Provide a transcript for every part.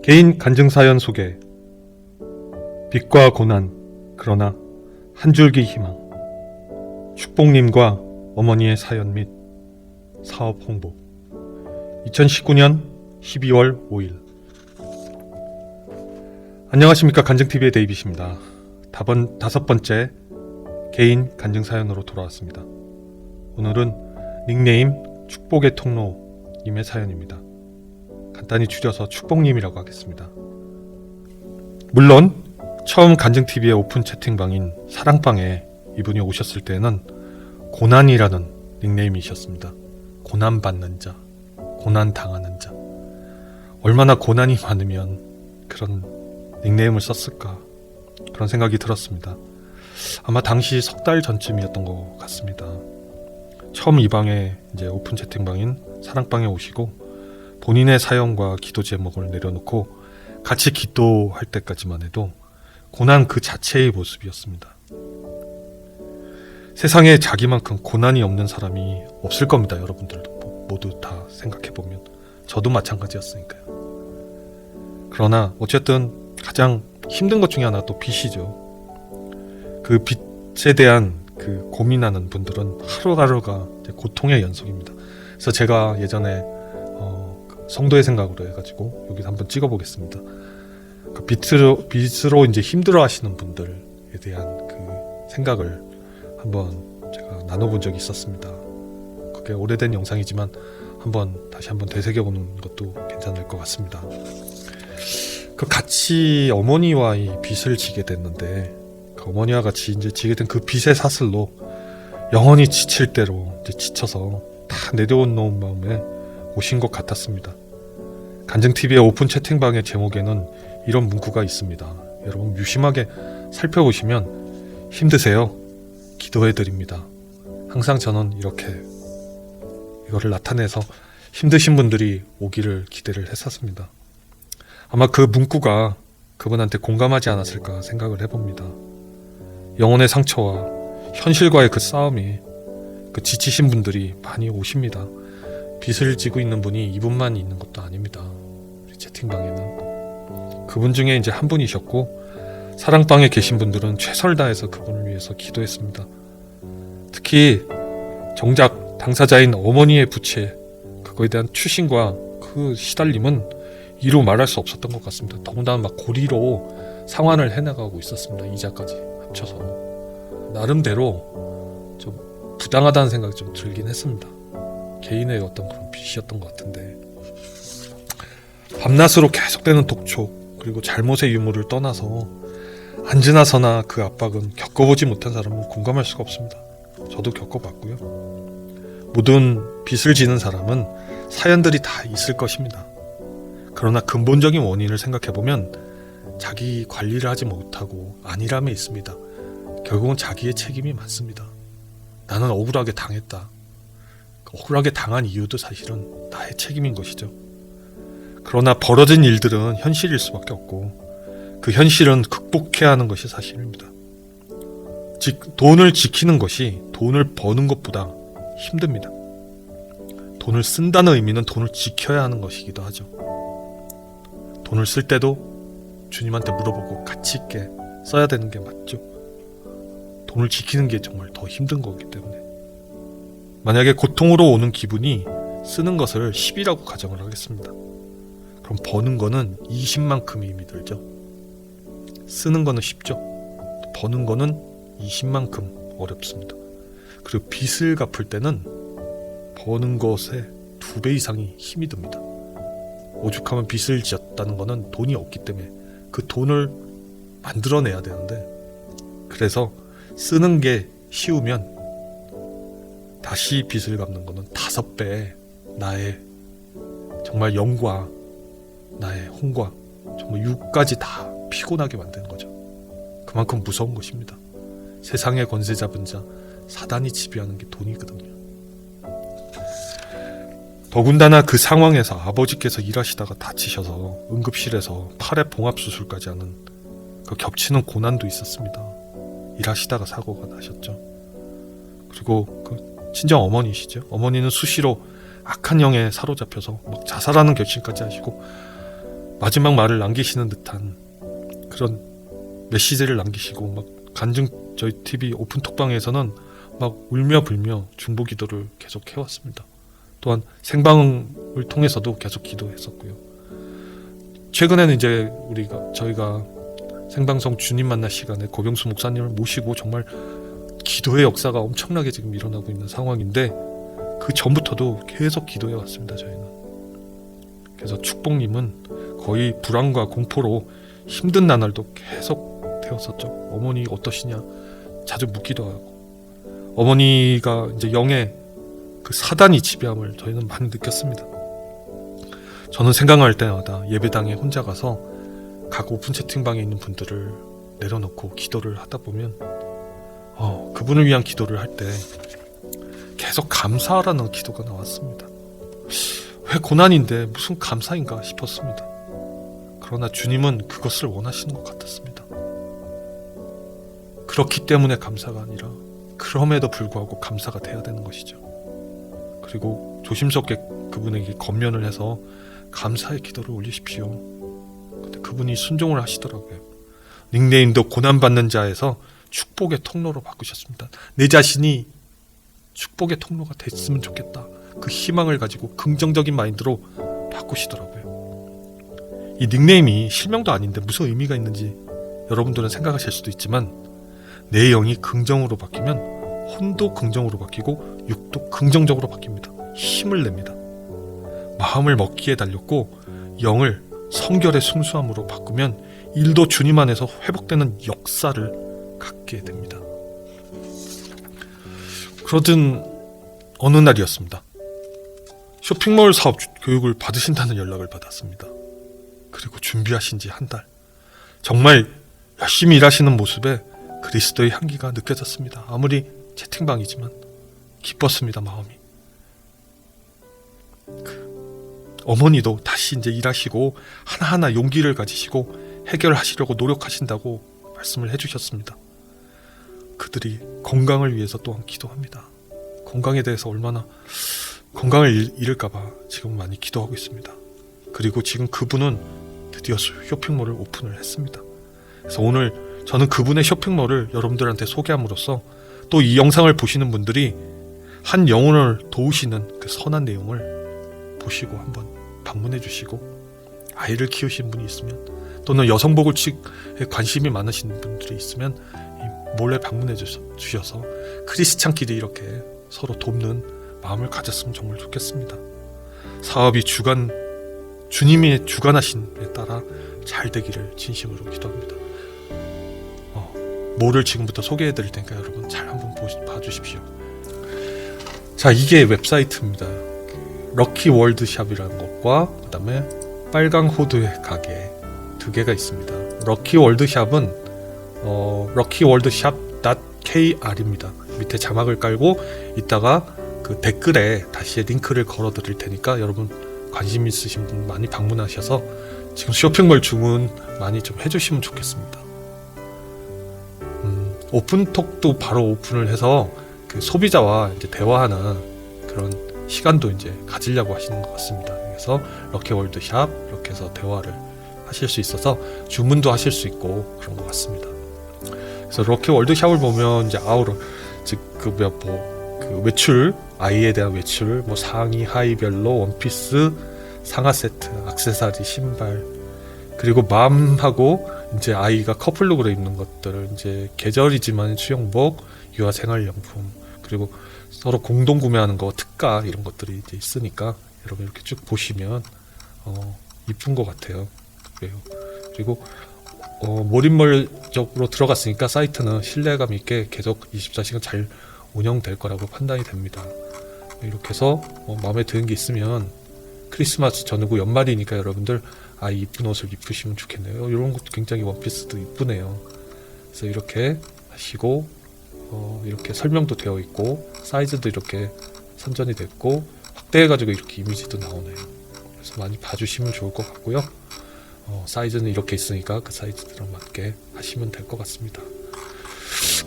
개인 간증사연 소개. 빛과 고난, 그러나 한 줄기 희망. 축복님과 어머니의 사연 및 사업 홍보. 2019년 12월 5일. 안녕하십니까. 간증TV의 데이빗입니다. 다섯 번째 개인 간증사연으로 돌아왔습니다. 오늘은 닉네임 축복의 통로님의 사연입니다. 간단히 줄여서 축복님이라고 하겠습니다. 물론 처음 간증TV의 오픈 채팅방인 사랑방에 이분이 오셨을 때는 고난이라는 닉네임이셨습니다. 고난받는 자, 고난당하는 자. 얼마나 고난이 많으면 그런 닉네임을 썼을까, 그런 생각이 들었습니다. 아마 당시 석 달 전쯤이었던 것 같습니다. 처음 이 방에 이제 오픈 채팅방인 사랑방에 오시고 본인의 사연과 기도 제목을 내려놓고 같이 기도할 때까지만 해도 고난 그 자체의 모습이었습니다. 세상에 자기만큼 고난이 없는 사람이 없을 겁니다. 여러분들도 모두 다 생각해보면. 저도 마찬가지였으니까요. 그러나 어쨌든 가장 힘든 것 중에 하나가 빚이죠. 그 빚에 대한 그 고민하는 분들은 하루하루가 고통의 연속입니다. 그래서 제가 예전에 성도의 생각으로 해가지고 여기서 한번 찍어보겠습니다. 그 빚으로 이제 힘들어하시는 분들에 대한 그 생각을 한번 제가 나눠본 적이 있었습니다. 그게 오래된 영상이지만 다시 한번 되새겨보는 것도 괜찮을 것 같습니다. 그 같이 어머니와 이 빚을 지게 됐는데, 그 어머니와 같이 이제 지게 된 그 빚의 사슬로 영원히 지칠 대로 이제 지쳐서 다 내려놓은 마음에 오신 것 같았습니다. 간증TV의 오픈 채팅방의 제목에는 이런 문구가 있습니다. 여러분 유심하게 살펴보시면 힘드세요? 기도해드립니다. 항상 저는 이렇게 이거를 나타내서 힘드신 분들이 오기를 기대를 했었습니다. 아마 그 문구가 그분한테 공감하지 않았을까 생각을 해봅니다. 영혼의 상처와 현실과의 그 싸움이 그 지치신 분들이 많이 오십니다. 빚을 지고 있는 분이 이분만 있는 것도 아닙니다. 우리 채팅방에는 그분 중에 이제 한 분이셨고, 사랑방에 계신 분들은 최선을 다해서 그분을 위해서 기도했습니다. 특히 정작 당사자인 어머니의 부채, 그거에 대한 추심과 그 시달림은 이루 말할 수 없었던 것 같습니다. 더군다나 막 고리로 상환을 해나가고 있었습니다. 이자까지 합쳐서. 나름대로 좀 부당하다는 생각이 좀 들긴 했습니다. 개인의 어떤 그런 빚이었던 것 같은데, 밤낮으로 계속되는 독촉, 그리고 잘못의 유무를 떠나서 앉으나 서나 그 압박은 겪어보지 못한 사람은 공감할 수가 없습니다. 저도 겪어봤고요. 모든 빚을 지는 사람은 사연들이 다 있을 것입니다. 그러나 근본적인 원인을 생각해보면 자기 관리를 하지 못하고 안일함에 있습니다. 결국은 자기의 책임이 많습니다. 나는 억울하게 당했다. 억울하게 당한 이유도 사실은 나의 책임인 것이죠. 그러나 벌어진 일들은 현실일 수밖에 없고, 그 현실은 극복해야 하는 것이 사실입니다. 돈을 지키는 것이 돈을 버는 것보다 힘듭니다. 돈을 쓴다는 의미는 돈을 지켜야 하는 것이기도 하죠. 돈을 쓸 때도 주님한테 물어보고 가치 있게 써야 되는 게 맞죠. 돈을 지키는 게 정말 더 힘든 거기 때문에. 만약에 고통으로 오는 기분이 쓰는 것을 10이라고 가정을 하겠습니다. 그럼 버는 거는 20만큼의 힘이 들죠. 쓰는 거는 쉽죠. 버는 거는 20만큼 어렵습니다. 그리고 빚을 갚을 때는 버는 것의 2배 이상이 힘이 듭니다. 오죽하면 빚을 지었다는 거는 돈이 없기 때문에 그 돈을 만들어내야 되는데, 그래서 쓰는 게 쉬우면 다시 빚을 갚는 거는 5배의 나의 정말 영과 나의 혼과 정말 육까지 다 피곤하게 만드는 거죠. 그만큼 무서운 것입니다. 세상의 권세 잡은 자, 사단이 지배하는 게 돈이거든요. 더군다나 그 상황에서 아버지께서 일하시다가 다치셔서 응급실에서 팔에 봉합수술까지 하는 그 겹치는 고난도 있었습니다. 일하시다가 사고가 나셨죠. 그리고 그 친정 어머니시죠. 어머니는 수시로 악한 영에 사로잡혀서 막 자살하는 결심까지 하시고 마지막 말을 남기시는 듯한 그런 메시지를 남기시고 막 간증 저희 TV 오픈톡방에서는 막 울며 불며 중보기도를 계속 해왔습니다. 또한 생방을 통해서도 계속 기도했었고요. 최근에는 이제 저희가 생방송 주님 만날 시간에 고병수 목사님을 모시고 정말 기도의 역사가 엄청나게 지금 일어나고 있는 상황인데 그 전부터도 계속 기도해 왔습니다. 저희는. 그래서 축복님은 거의 불안과 공포로 힘든 나날도 계속 되었었죠. 어머니 어떠시냐 자주 묻기도 하고 어머니가 이제 영의 그 사단이 지배함을 저희는 많이 느꼈습니다. 저는 생각할 때마다 예배당에 혼자 가서 각 오픈 채팅방에 있는 분들을 내려놓고 기도를 하다 보면 그분을 위한 기도를 할 때 계속 감사하라는 기도가 나왔습니다. 왜 고난인데 무슨 감사인가 싶었습니다. 그러나 주님은 그것을 원하시는 것 같았습니다. 그렇기 때문에 감사가 아니라 그럼에도 불구하고 감사가 돼야 되는 것이죠. 그리고 조심스럽게 그분에게 권면을 해서 감사의 기도를 올리십시오. 근데 그분이 순종을 하시더라고요. 닉네임도 고난받는 자에서 축복의 통로로 바꾸셨습니다. 내 자신이 축복의 통로가 됐으면 좋겠다. 그 희망을 가지고 긍정적인 마인드로 바꾸시더라고요. 이 닉네임이 실명도 아닌데 무슨 의미가 있는지 여러분들은 생각하실 수도 있지만 내 영이 긍정으로 바뀌면 혼도 긍정으로 바뀌고 육도 긍정적으로 바뀝니다. 힘을 냅니다. 마음을 먹기에 달렸고 영을 성결의 순수함으로 바꾸면 일도 주님 안에서 회복되는 역사를 갖게 됩니다. 그러던 어느 날이었습니다. 쇼핑몰 사업 교육을 받으신다는 연락을 받았습니다. 그리고 준비하신 지 한 달. 정말 열심히 일하시는 모습에 그리스도의 향기가 느껴졌습니다. 아무리 채팅방이지만 기뻤습니다. 마음이. 어머니도 다시 이제 일하시고 하나하나 용기를 가지시고 해결하시려고 노력하신다고 말씀을 해주셨습니다. 그들이 건강을 위해서 또한 기도합니다. 건강에 대해서 얼마나 건강을 잃을까봐 지금 많이 기도하고 있습니다. 그리고 지금 그분은 드디어 쇼핑몰을 오픈을 했습니다. 그래서 오늘 저는 그분의 쇼핑몰을 여러분들한테 소개함으로써 또 이 영상을 보시는 분들이 한 영혼을 도우시는 그 선한 내용을 보시고 한번 방문해 주시고 아이를 키우신 분이 있으면 또는 여성복지에 관심이 많으신 분들이 있으면 몰래 방문해 주셔서 크리스찬끼리 이렇게 서로 돕는 마음을 가졌으면 정말 좋겠습니다. 사업이 주님이 주관하심에 따라 잘 되기를 진심으로 기도합니다. 뭐를 지금부터 소개해 드릴 테니까 여러분 잘 한번 봐주십시오. 자, 이게 웹사이트입니다. 럭키월드샵이라는 것과 그 다음에 빨강 호두의 가게 두 개가 있습니다. 럭키월드샵은 럭키월드샵.kr입니다. 밑에 자막을 깔고 이따가 그 댓글에 다시 링크를 걸어 드릴 테니까 여러분 관심 있으신 분 많이 방문하셔서 지금 쇼핑몰 주문 많이 좀 해주시면 좋겠습니다. 오픈톡도 바로 오픈을 해서 그 소비자와 이제 대화하는 그런 시간도 이제 가지려고 하시는 것 같습니다. 그래서 럭키월드샵 이렇게 해서 대화를 하실 수 있어서 주문도 하실 수 있고 그런 것 같습니다. 그래서 럭키월드샵을 보면 이제 즉 그 외출, 아이에 대한 외출, 뭐 상의, 하의별로 원피스, 상하 세트, 액세서리, 신발, 그리고 맘하고 이제 아이가 커플룩으로 입는 것들을 이제 계절이지만 수영복, 유아 생활용품, 그리고 서로 공동 구매하는 거, 특가 이런 것들이 이제 있으니까 여러분 이렇게 쭉 보시면 이쁜 것 같아요. 그리고 몰입몰적으로 들어갔으니까 사이트는 신뢰감 있게 계속 24시간 잘 운영될 거라고 판단이 됩니다. 이렇게 해서 마음에 드는 게 있으면 크리스마스 전후고 연말이니까 여러분들 이쁜 옷을 입으시면 좋겠네요. 이런 것도 굉장히 원피스도 이쁘네요. 그래서 이렇게 하시고 이렇게 설명도 되어 있고 사이즈도 이렇게 선전이 됐고 확대해가지고 이렇게 이미지도 나오네요. 그래서 많이 봐주시면 좋을 것 같고요. 사이즈는 이렇게 있으니까 그 사이즈대로 맞게 하시면 될 것 같습니다.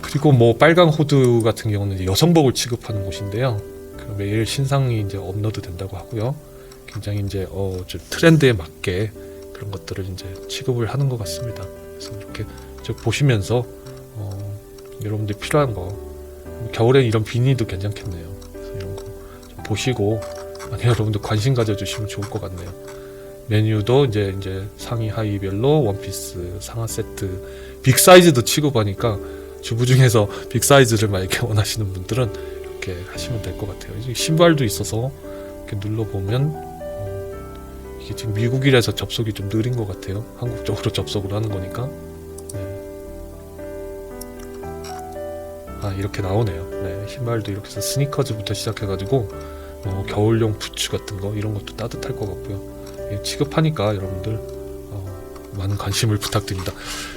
그리고 뭐 빨강 호두 같은 경우는 이제 여성복을 취급하는 곳인데요. 매일 신상이 이제 업로드 된다고 하고요. 굉장히 이제 좀 트렌드에 맞게 그런 것들을 이제 취급을 하는 것 같습니다. 그래서 이렇게 쭉 보시면서 여러분들 필요한 거, 겨울에 이런 비니도 괜찮겠네요. 그래서 이런 거 좀 보시고 많이 여러분들 관심 가져주시면 좋을 것 같네요. 메뉴도 이제 상의 하의별로 원피스, 상하 세트, 빅 사이즈도 취급하니까 주부 중에서 빅 사이즈를 만약에 원하시는 분들은 이렇게 하시면 될 것 같아요. 이제 신발도 있어서 이렇게 눌러보면 이게 지금 미국이라서 접속이 좀 느린 것 같아요. 한국 쪽으로 접속을 하는 거니까. 네. 이렇게 나오네요. 네, 신발도 이렇게 해서 스니커즈부터 시작해가지고 겨울용 부츠 같은 거 이런 것도 따뜻할 것 같고요. 취급하니까 여러분들 많은 관심을 부탁드립니다.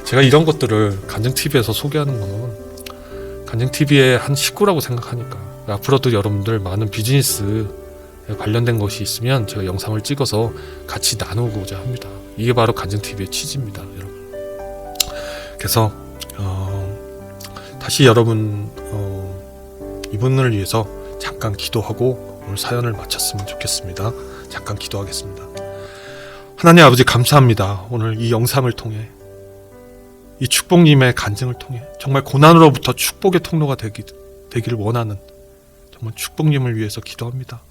제가 이런 것들을 간증TV에서 소개하는 거는 간증TV의 한 식구라고 생각하니까 앞으로도 여러분들 많은 비즈니스에 관련된 것이 있으면 제가 영상을 찍어서 같이 나누고자 합니다. 이게 바로 간증TV의 취지입니다, 여러분. 그래서 다시 여러분 이분을 위해서 잠깐 기도하고 오늘 사연을 마쳤으면 좋겠습니다. 잠깐 기도하겠습니다. 하나님 아버지 감사합니다. 오늘 이 영상을 통해 이 축복님의 간증을 통해 정말 고난으로부터 축복의 통로가 되기를 원하는 정말 축복님을 위해서 기도합니다.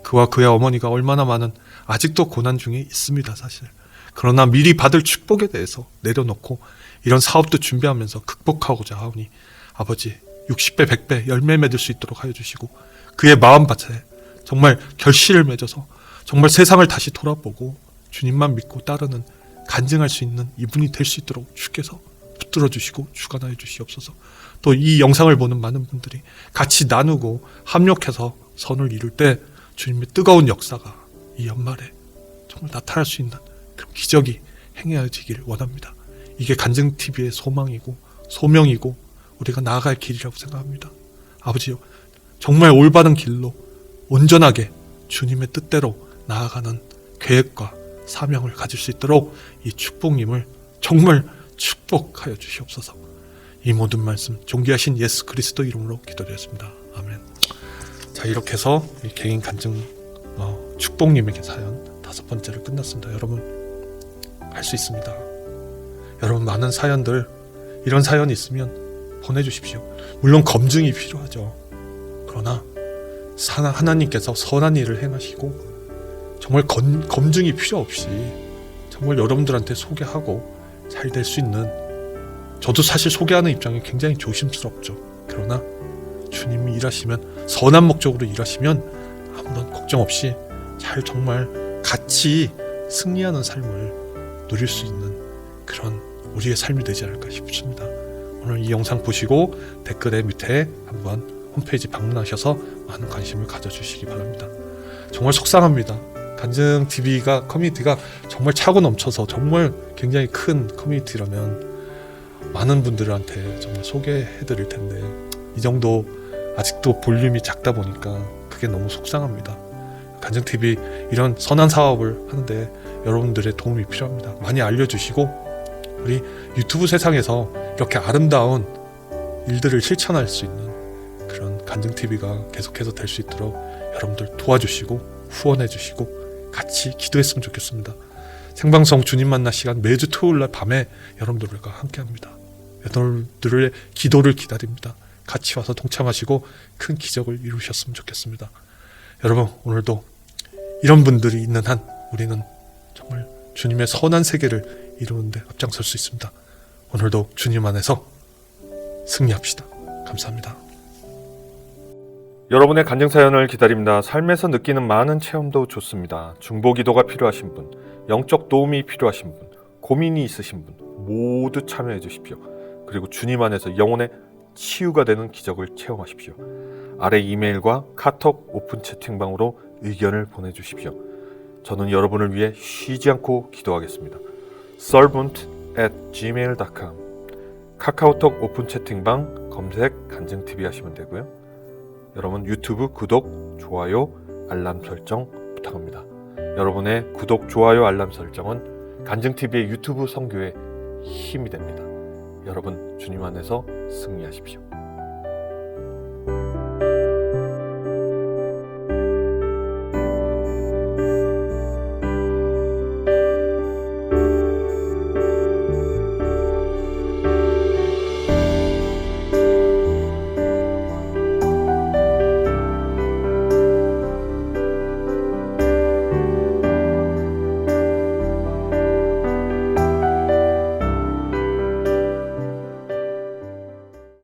그와 그의 어머니가 얼마나 많은 아직도 고난 중에 있습니다, 사실. 그러나 미리 받을 축복에 대해서 내려놓고 이런 사업도 준비하면서 극복하고자 하오니 아버지 60배, 100배 열매 맺을 수 있도록 하여 주시고 그의 마음밭에 정말 결실을 맺어서 정말 세상을 다시 돌아보고 주님만 믿고 따르는 간증할 수 있는 이분이 될 수 있도록 주께서 붙들어 주시고 주관하여 주시옵소서. 또 이 영상을 보는 많은 분들이 같이 나누고 합력해서 선을 이룰 때 주님의 뜨거운 역사가 이 연말에 정말 나타날 수 있는 그런 기적이 행해지기를 원합니다. 이게 간증TV의 소망이고 소명이고 우리가 나아갈 길이라고 생각합니다. 아버지요, 정말 올바른 길로 온전하게 주님의 뜻대로 나아가는 계획과 사명을 가질 수 있도록 이 축복님을 정말 축복하여 주시옵소서. 이 모든 말씀 존귀하신 예수 그리스도 이름으로 기도드렸습니다. 아멘. 자, 이렇게 해서 이 개인 간증 축복님에게 사연 5번째를 끝났습니다. 여러분 할 수 있습니다. 여러분 많은 사연들 이런 사연이 있으면 보내주십시오. 물론 검증이 필요하죠. 그러나 하나님께서 선한 일을 행하시고 정말 검증이 필요 없이 정말 여러분들한테 소개하고 잘 될 수 있는, 저도 사실 소개하는 입장이 굉장히 조심스럽죠. 그러나 주님이 일하시면 선한 목적으로 일하시면 아무런 걱정 없이 잘 정말 같이 승리하는 삶을 누릴 수 있는 그런 우리의 삶이 되지 않을까 싶습니다. 오늘 이 영상 보시고 댓글에 밑에 한번 홈페이지 방문하셔서 많은 관심을 가져주시기 바랍니다. 정말 속상합니다. 간증TV가 커뮤니티가 정말 차고 넘쳐서 정말 굉장히 큰 커뮤니티라면 많은 분들한테 정말 소개해드릴 텐데 이 정도 아직도 볼륨이 작다 보니까 그게 너무 속상합니다. 간증TV 이런 선한 사업을 하는데 여러분들의 도움이 필요합니다. 많이 알려주시고 우리 유튜브 세상에서 이렇게 아름다운 일들을 실천할 수 있는 그런 간증TV가 계속해서 될 수 있도록 여러분들 도와주시고 후원해주시고 같이 기도했으면 좋겠습니다. 생방송 주님 만나 시간 매주 토요일날 밤에 여러분들과 함께합니다. 여러분들의 기도를 기다립니다. 같이 와서 동참하시고 큰 기적을 이루셨으면 좋겠습니다. 여러분 오늘도 이런 분들이 있는 한 우리는 정말 주님의 선한 세계를 이루는데 앞장설 수 있습니다. 오늘도 주님 안에서 승리합시다. 감사합니다. 여러분의 간증 사연을 기다립니다. 삶에서 느끼는 많은 체험도 좋습니다. 중보 기도가 필요하신 분, 영적 도움이 필요하신 분, 고민이 있으신 분 모두 참여해 주십시오. 그리고 주님 안에서 영혼의 치유가 되는 기적을 체험하십시오. 아래 이메일과 카톡 오픈 채팅방으로 의견을 보내주십시오. 저는 여러분을 위해 쉬지 않고 기도하겠습니다. servant@gmail.com 카카오톡 오픈 채팅방 검색 간증TV 하시면 되고요. 여러분 유튜브 구독, 좋아요, 알람 설정 부탁합니다. 여러분의 구독, 좋아요, 알람 설정은 간증TV의 유튜브 선교에 힘이 됩니다. 여러분 주님 안에서 승리하십시오.